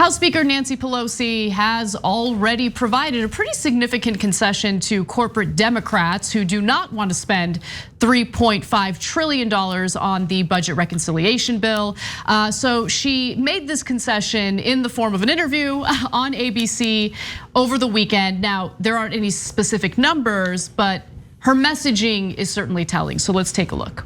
House Speaker Nancy Pelosi has already provided a pretty significant concession to corporate Democrats who do not want to spend $3.5 trillion on the budget reconciliation bill. So she made this concession in the form of an interview on ABC over the weekend. Now, there aren't any specific numbers, but her messaging is certainly telling. So let's take a look.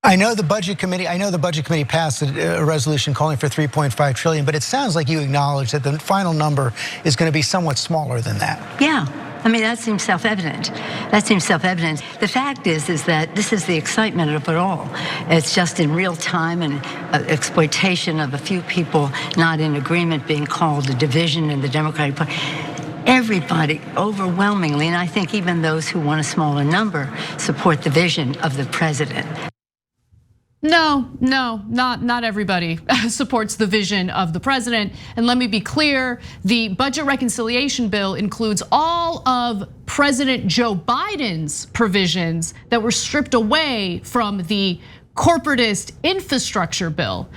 I know the budget committee passed a resolution calling for 3.5 trillion, but it sounds like you acknowledge that the final number is going to be somewhat smaller than that. Yeah. I mean, that seems self-evident. The fact is that this is the excitement of it all. It's just in real time and exploitation of a few people not in agreement being called a division in the Democratic Party. Everybody overwhelmingly, and I think even those who want a smaller number, support the vision of the president. No, not everybody supports the vision of the president. And let me be clear, the budget reconciliation bill includes all of President Joe Biden's provisions that were stripped away from the corporatist infrastructure bill.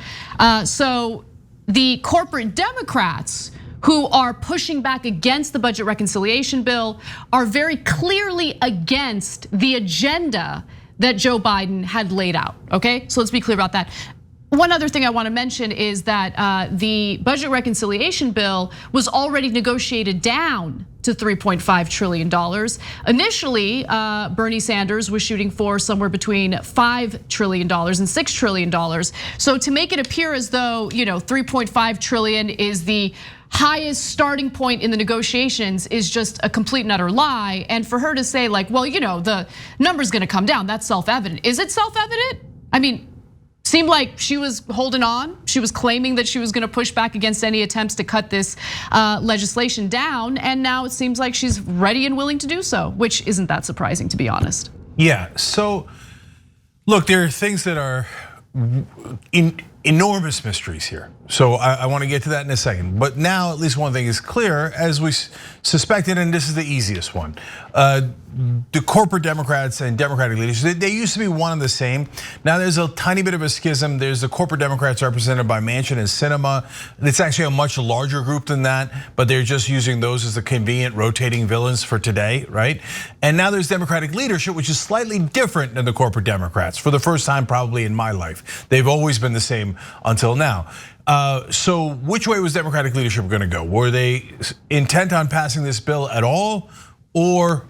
So the corporate Democrats who are pushing back against the budget reconciliation bill are very clearly against the agenda that Joe Biden had laid out, okay? So let's be clear about that. One other thing I want to mention is that the budget reconciliation bill was already negotiated down to $3.5 trillion. Initially, Bernie Sanders was shooting for somewhere between $5 trillion and $6 trillion. So to make it appear as though 3.5 trillion is the highest starting point in the negotiations is just a complete and utter lie. And for her to say like, well, the number's gonna come down, that's self-evident. Is it self-evident? I mean, seemed like she was holding on. She was claiming that she was gonna push back against any attempts to cut this legislation down. And now it seems like she's ready and willing to do so, which isn't that surprising, to be honest. Yeah, so look, there are things that are enormous mysteries here. So I want to get to that in a second. But now at least one thing is clear, as we suspected, and this is the easiest one. The corporate Democrats and Democratic leaders, they used to be one and the same. Now there's a tiny bit of a schism. There's the corporate Democrats represented by Manchin and Sinema. It's actually a much larger group than that, but they're just using those as the convenient rotating villains for today, right? And now there's Democratic leadership, which is slightly different than the corporate Democrats for the first time probably in my life. They've always been the same until now. So which way was Democratic leadership going to go? Were they intent on passing this bill at all, or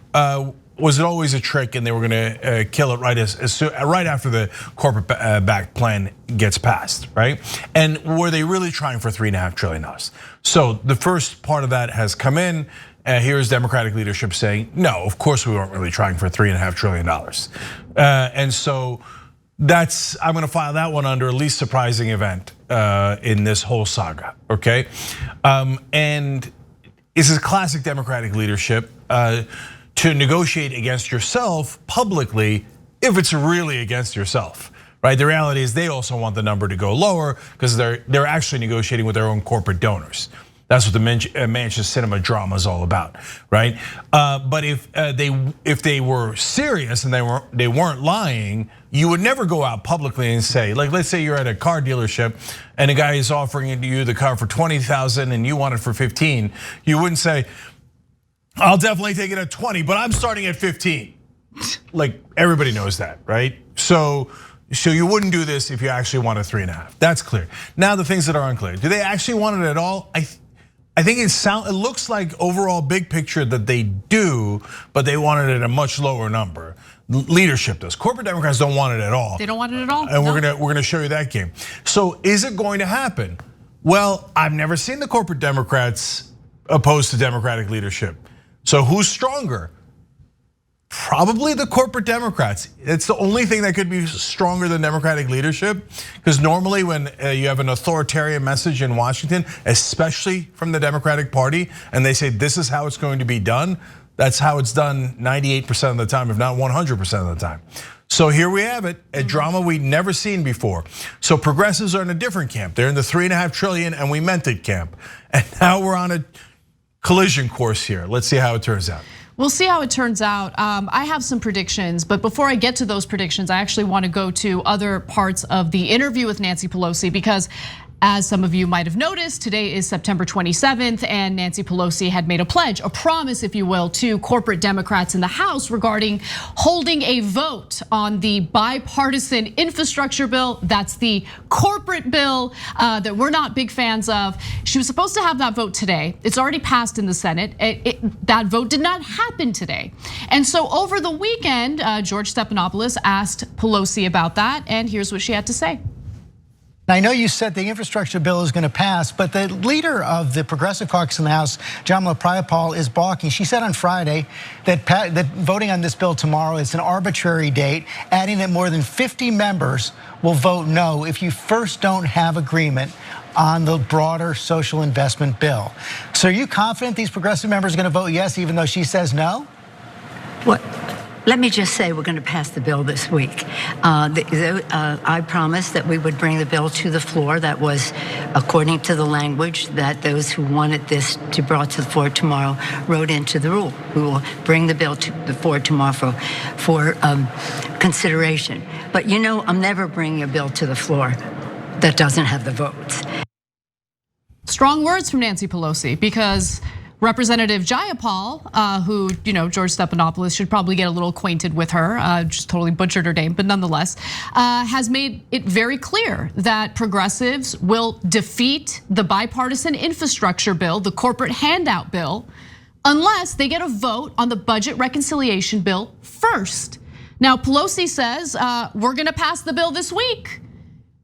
was it always a trick and they were going to kill it right after the corporate backed plan gets passed, right? And were they really trying for $3.5 trillion? So the first part of that has come in. Here's Democratic leadership saying, no, of course we weren't really trying for $3.5 trillion. And so I'm gonna file that one under least surprising event in this whole saga, okay? And this is classic Democratic leadership to negotiate against yourself publicly if it's really against yourself, right? The reality is they also want the number to go lower because they're actually negotiating with their own corporate donors. That's what the Manchin Sinema drama is all about, right? But if they were serious and they weren't lying, you would never go out publicly and say, like, let's say you're at a car dealership and a guy is offering you the car for $20,000 and you want it for 15. You wouldn't say, I'll definitely take it at 20, but I'm starting at 15. Like everybody knows that, right? So you wouldn't do this if you actually want a 3.5. That's clear. Now the things that are unclear. Do they actually want it at all? I think it looks like overall big picture that they do, but they want it at a much lower number. Leadership does. Corporate Democrats don't want it at all. They don't want it at all. And we're gonna show you that game. So is it going to happen? Well, I've never seen the corporate Democrats opposed to Democratic leadership. So who's stronger? Probably the corporate Democrats. It's the only thing that could be stronger than Democratic leadership, because normally when you have an authoritarian message in Washington, especially from the Democratic Party, and they say this is how it's going to be done, that's how it's done 98% of the time, if not 100% of the time. So here we have it, a drama we'd never seen before. So progressives are in a different camp. They're in the 3.5 trillion and we meant it camp. And now we're on a collision course here. Let's see how it turns out. We'll see how it turns out. I have some predictions, but before I get to those predictions, I actually want to go to other parts of the interview with Nancy Pelosi, because As some of you might have noticed, today is September 27th, and Nancy Pelosi had made a pledge, a promise, if you will, to corporate Democrats in the House regarding holding a vote on the bipartisan infrastructure bill. That's the corporate bill that we're not big fans of. She was supposed to have that vote today. It's already passed in the Senate. That vote did not happen today. And so over the weekend, George Stephanopoulos asked Pelosi about that, and here's what she had to say. I know you said the infrastructure bill is going to pass, but the leader of the Progressive Caucus in the House, Jamila Prayapal, is balking. She said on Friday that voting on this bill tomorrow is an arbitrary date, adding that more than 50 members will vote no if you first don't have agreement on the broader social investment bill. So are you confident these progressive members are going to vote yes, even though she says no? What? Let me just say we're going to pass the bill this week. I promised that we would bring the bill to the floor. That was according to the language that those who wanted this to be brought to the floor tomorrow wrote into the rule. We will bring the bill to the floor tomorrow for consideration. But you know, I'm never bringing a bill to the floor that doesn't have the votes. Strong words from Nancy Pelosi, because Representative Jayapal, who George Stephanopoulos should probably get a little acquainted with her, just totally butchered her name, but nonetheless, has made it very clear that progressives will defeat the bipartisan infrastructure bill, the corporate handout bill, unless they get a vote on the budget reconciliation bill first. Now, Pelosi says we're gonna pass the bill this week,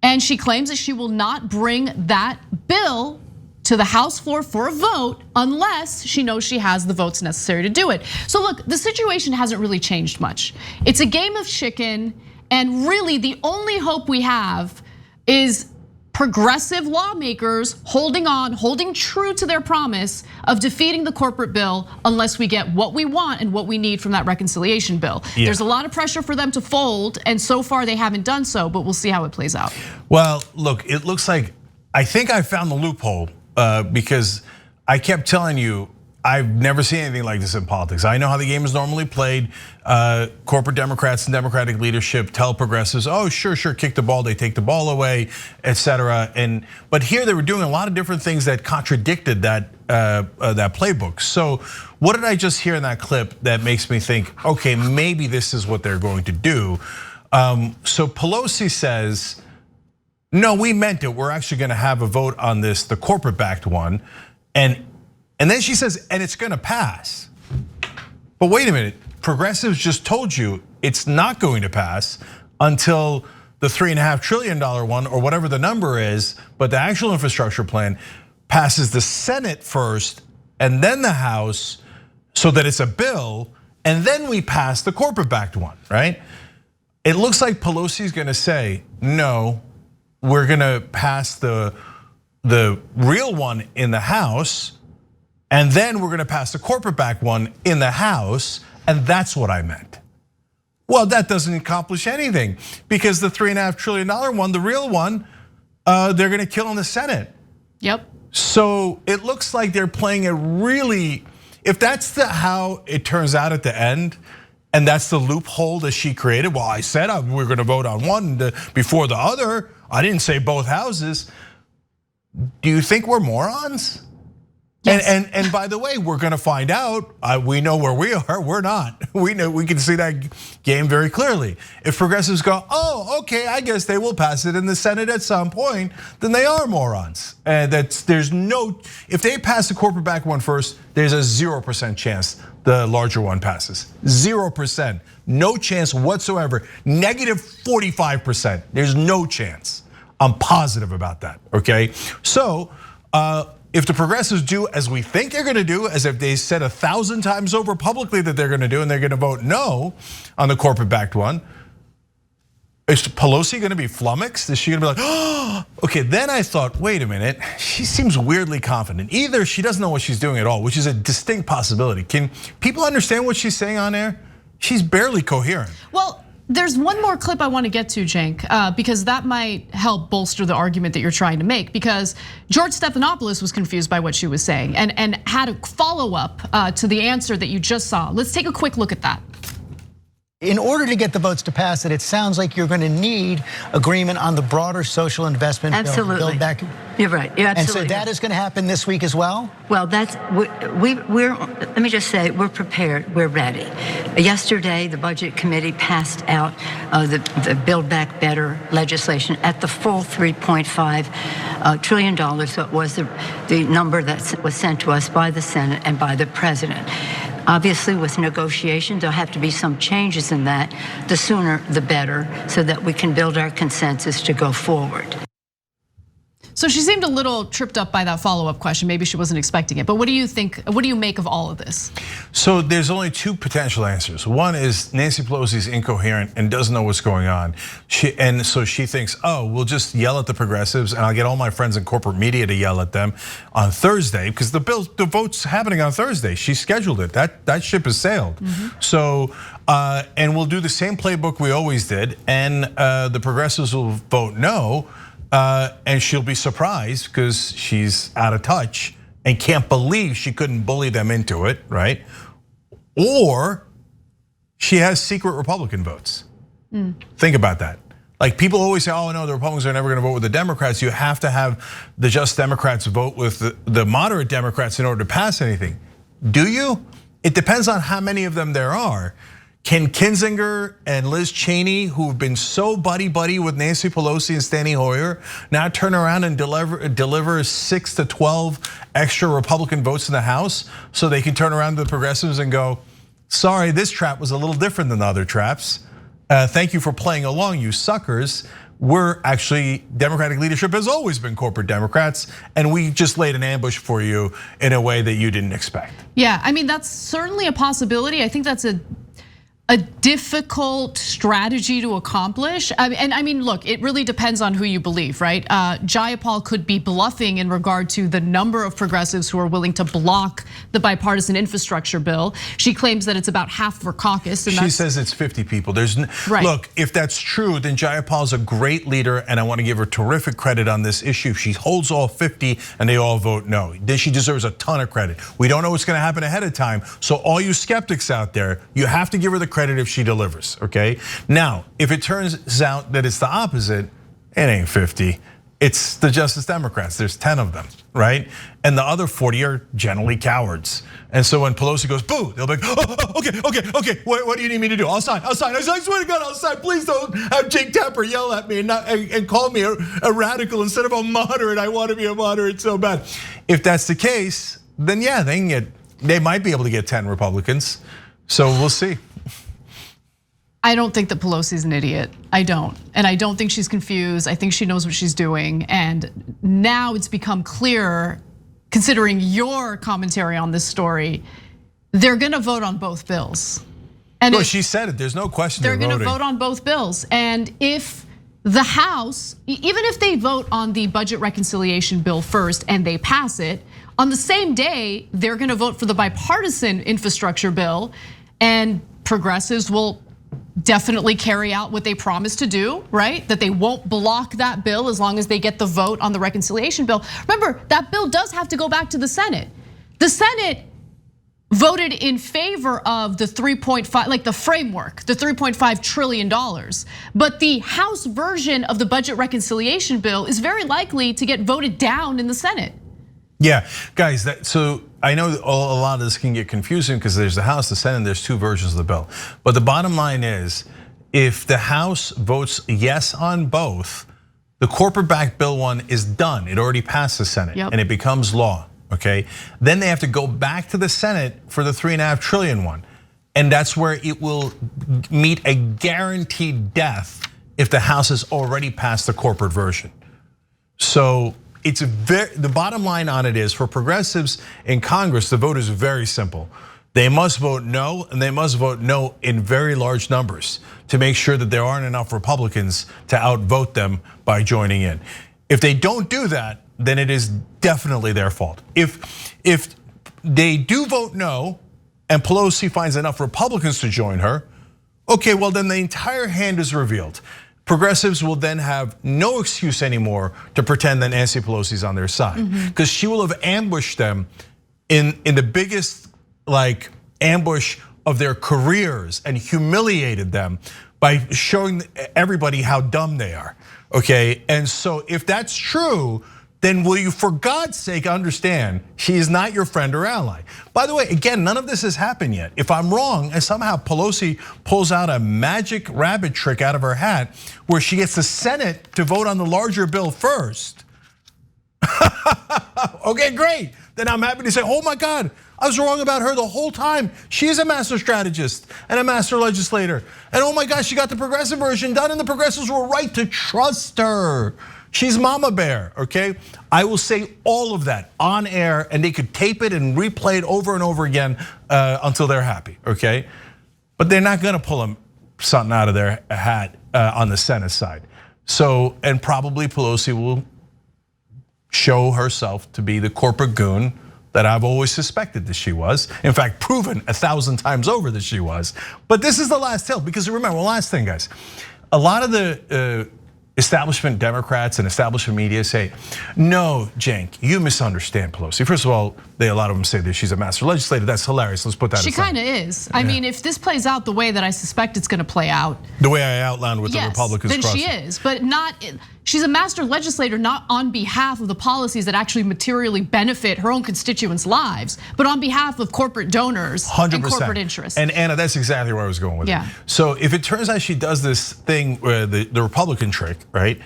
and she claims that she will not bring that bill to the House floor for a vote unless she knows she has the votes necessary to do it. So look, the situation hasn't really changed much. It's a game of chicken, and really the only hope we have is progressive lawmakers holding on, holding true to their promise of defeating the corporate bill unless we get what we want and what we need from that reconciliation bill. Yeah. There's a lot of pressure for them to fold, and so far they haven't done so, but we'll see how it plays out. Well, look, it looks like, I think I found the loophole. Because I kept telling you, I've never seen anything like this in politics. I know how the game is normally played. Corporate Democrats and Democratic leadership tell progressives, oh, sure, kick the ball, they take the ball away, etc. But here they were doing a lot of different things that contradicted that playbook. So what did I just hear in that clip that makes me think, okay, maybe this is what they're going to do? So Pelosi says, no, we meant it. We're actually gonna have a vote on this, the corporate backed one. And then she says, and it's gonna pass. But wait a minute, progressives just told you it's not going to pass until the $3.5 trillion one, or whatever the number is, but the actual infrastructure plan passes the Senate first and then the House, so that it's a bill, and then we pass the corporate backed one, right? It looks like Pelosi's gonna say, no, we're gonna pass the real one in the House, and then we're gonna pass the corporate back one in the House, and that's what I meant. Well, that doesn't accomplish anything, because the $3.5 trillion one, the real one, they're gonna kill in the Senate. Yep. So it looks like they're playing it really, if that's how it turns out at the end, and that's the loophole that she created. Well, I said we're gonna vote on one before the other. I didn't say both houses. Do you think we're morons? Yes. And by the way, we're gonna find out. We know where we are. We're not. We know, we can see that game very clearly. If progressives go, oh, okay, I guess they will pass it in the Senate at some point, then they are morons. And there's no, if they pass the corporate back one first, there's a 0% chance the larger one passes. 0%, no chance whatsoever. Negative 45%, there's no chance. I'm positive about that, okay? So, if the progressives do as we think they're gonna do, as if they said 1,000 times over publicly that they're gonna do, and they're gonna vote no on the corporate backed one, is Pelosi gonna be flummoxed? Is she gonna be like, oh, okay, then I thought, wait a minute, she seems weirdly confident. Either she doesn't know what she's doing at all, which is a distinct possibility. Can people understand what she's saying on air? She's barely coherent. Well, there's one more clip I want to get to, Cenk, because that might help bolster the argument that you're trying to make, because George Stephanopoulos was confused by what she was saying and had a follow-up to the answer that you just saw. Let's take a quick look at that. in order to get the votes to pass it sounds like you're going to need agreement on the broader social investment absolutely. bill. Build Back. You're right. You're absolutely and so that is going to happen this week as well? Well, we're let me just say, we're prepared, we're ready. Yesterday, the Budget Committee passed out the Build Back Better legislation at the full $3.5 trillion. So it was the number that was sent to us by the Senate and by the President. Obviously, with negotiations, there'll have to be some changes in that. The sooner, the better, so that we can build our consensus to go forward. So she seemed a little tripped up by that follow-up question. Maybe she wasn't expecting it. But what do you think? What do you make of all of this? So there's only two potential answers. One is Nancy Pelosi's incoherent and doesn't know what's going on. So she thinks, oh, we'll just yell at the progressives and I'll get all my friends in corporate media to yell at them on Thursday because the vote's happening on Thursday. She scheduled it. That ship has sailed. So and we'll do the same playbook we always did, and the progressives will vote no. And she'll be surprised because she's out of touch and can't believe she couldn't bully them into it, right? Or she has secret Republican votes. Think about that. Like people always say, oh no, the Republicans are never gonna vote with the Democrats. You have to have the just Democrats vote with the moderate Democrats in order to pass anything. Do you? It depends on how many of them there are. Can Kinzinger and Liz Cheney, who have been so buddy-buddy with Nancy Pelosi and Steny Hoyer, now turn around and deliver 6 to 12 extra Republican votes in the House so they can turn around to the progressives and go, sorry, this trap was a little different than the other traps. Thank you for playing along, you suckers. We're actually, Democratic leadership has always been corporate Democrats, and we just laid an ambush for you in a way that you didn't expect. Yeah, I mean, that's certainly a possibility. I think that's a difficult strategy to accomplish. And I mean, look, it really depends on who you believe, right? Jayapal could be bluffing in regard to the number of progressives who are willing to block the bipartisan infrastructure bill. She claims that it's about half of her caucus. And she says it's 50 people. Look, if that's true, then Jayapal's a great leader, and I want to give her terrific credit on this issue. She holds all 50 and they all vote no. Then she deserves a ton of credit. We don't know what's going to happen ahead of time. So all you skeptics out there, you have to give her the credit if she delivers, okay? Now, if it turns out that it's the opposite, it ain't 50. It's the Justice Democrats, there's 10 of them, right? And the other 40 are generally cowards. And so when Pelosi goes, boo, they'll be like, oh, okay, what do you need me to do? I'll sign. I swear to God, I'll sign. Please don't have Jake Tapper yell at me and call me a radical instead of a moderate. I want to be a moderate so bad. If that's the case, then yeah, they might be able to get 10 Republicans. So we'll see. I don't think that Pelosi's an idiot. I don't. And I don't think she's confused. I think she knows what she's doing. And now it's become clearer, considering your commentary on this story, they're gonna vote on both bills. And she said it, there's no question they're gonna vote on both bills. And if the House, even if they vote on the budget reconciliation bill first and they pass it, on the same day, they're gonna vote for the bipartisan infrastructure bill, and progressives will definitely carry out what they promised to do, right? That they won't block that bill as long as they get the vote on the reconciliation bill. Remember, that bill does have to go back to the Senate. The Senate voted in favor of the 3.5, like the framework, the $3.5 trillion. But the House version of the budget reconciliation bill is very likely to get voted down in the Senate. Yeah, guys, so I know a lot of this can get confusing because there's the House, the Senate, there's two versions of the bill. But the bottom line is, if the House votes yes on both, the corporate backed bill one is done. It already passed the Senate and it becomes law, okay? Then they have to go back to the Senate for the $3.5 trillion one. And that's where it will meet a guaranteed death if the House has already passed the corporate version. So the bottom line on it is, for progressives in Congress, the vote is very simple. They must vote no, and they must vote no in very large numbers to make sure that there aren't enough Republicans to outvote them by joining in. If they don't do that, then it is definitely their fault. If they do vote no, and Pelosi finds enough Republicans to join her, okay, well then the entire hand is revealed. Progressives will then have no excuse anymore to pretend that Nancy Pelosi's on their side, because she will have ambushed them in the biggest ambush of their careers and humiliated them by showing everybody how dumb they are, okay? And so if that's true, then will you, for God's sake, understand she is not your friend or ally? By the way, again, none of this has happened yet. If I'm wrong, and somehow Pelosi pulls out a magic rabbit trick out of her hat where she gets the Senate to vote on the larger bill first, okay, great. Then I'm happy to say, oh my God, I was wrong about her the whole time. She is a master strategist and a master legislator. And oh my gosh, she got the progressive version done and the progressives were right to trust her. She's Mama Bear, okay? I will say all of that on air and they could tape it and replay it over and over again until they're happy, okay? But they're not gonna pull something out of their hat on the Senate side. So, and probably Pelosi will show herself to be the corporate goon that I've always suspected that she was. In fact, proven 1,000 times over that she was. But this is the last hill, because remember, last thing, guys, a lot of the establishment Democrats and establishment media say, no, Cenk, you misunderstand Pelosi. First of all, a lot of them say that she's a master legislator. That's hilarious. Let's put that aside. She kind of is. I mean, if this plays out the way that I suspect it's going to play out, the way I outlined with the Republicans, then she is, but not. She's a master legislator, not on behalf of the policies that actually materially benefit her own constituents' lives, but on behalf of corporate donors 100%. And corporate interests. And Anna, that's exactly where I was going with it. So if it turns out she does this thing, the Republican trick, right?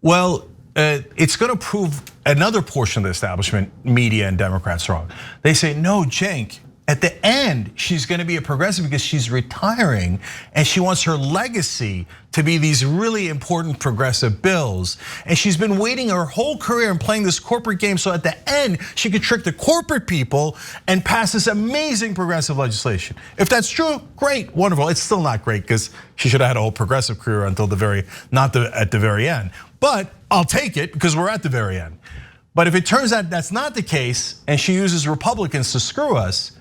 Well, it's going to prove another portion of the establishment, media and Democrats, wrong. They say, no, Cenk, at the end, she's going to be a progressive because she's retiring and she wants her legacy to be these really important progressive bills. And she's been waiting her whole career and playing this corporate game so at the end, she could trick the corporate people and pass this amazing progressive legislation. If that's true, great, wonderful. It's still not great because she should have had a whole progressive career until at the very end. But I'll take it because we're at the very end. But if it turns out that's not the case and she uses Republicans to screw us,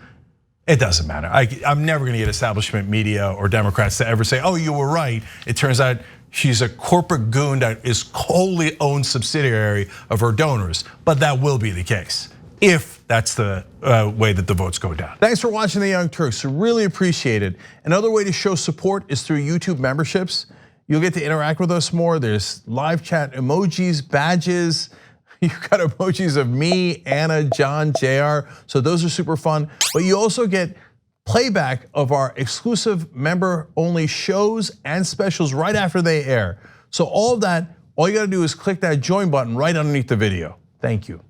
it doesn't matter. I'm never gonna get establishment media or Democrats to ever say, oh, you were right. It turns out she's a corporate goon that is wholly owned subsidiary of her donors. But that will be the case if that's the way that the votes go down. Thanks for watching The Young Turks, really appreciate it. Another way to show support is through YouTube memberships. You'll get to interact with us more. There's live chat emojis, badges. You've got emojis of me, Anna, John, JR. So those are super fun. But you also get playback of our exclusive member-only shows and specials right after they air. So all of that, all you gotta do is click that join button right underneath the video. Thank you.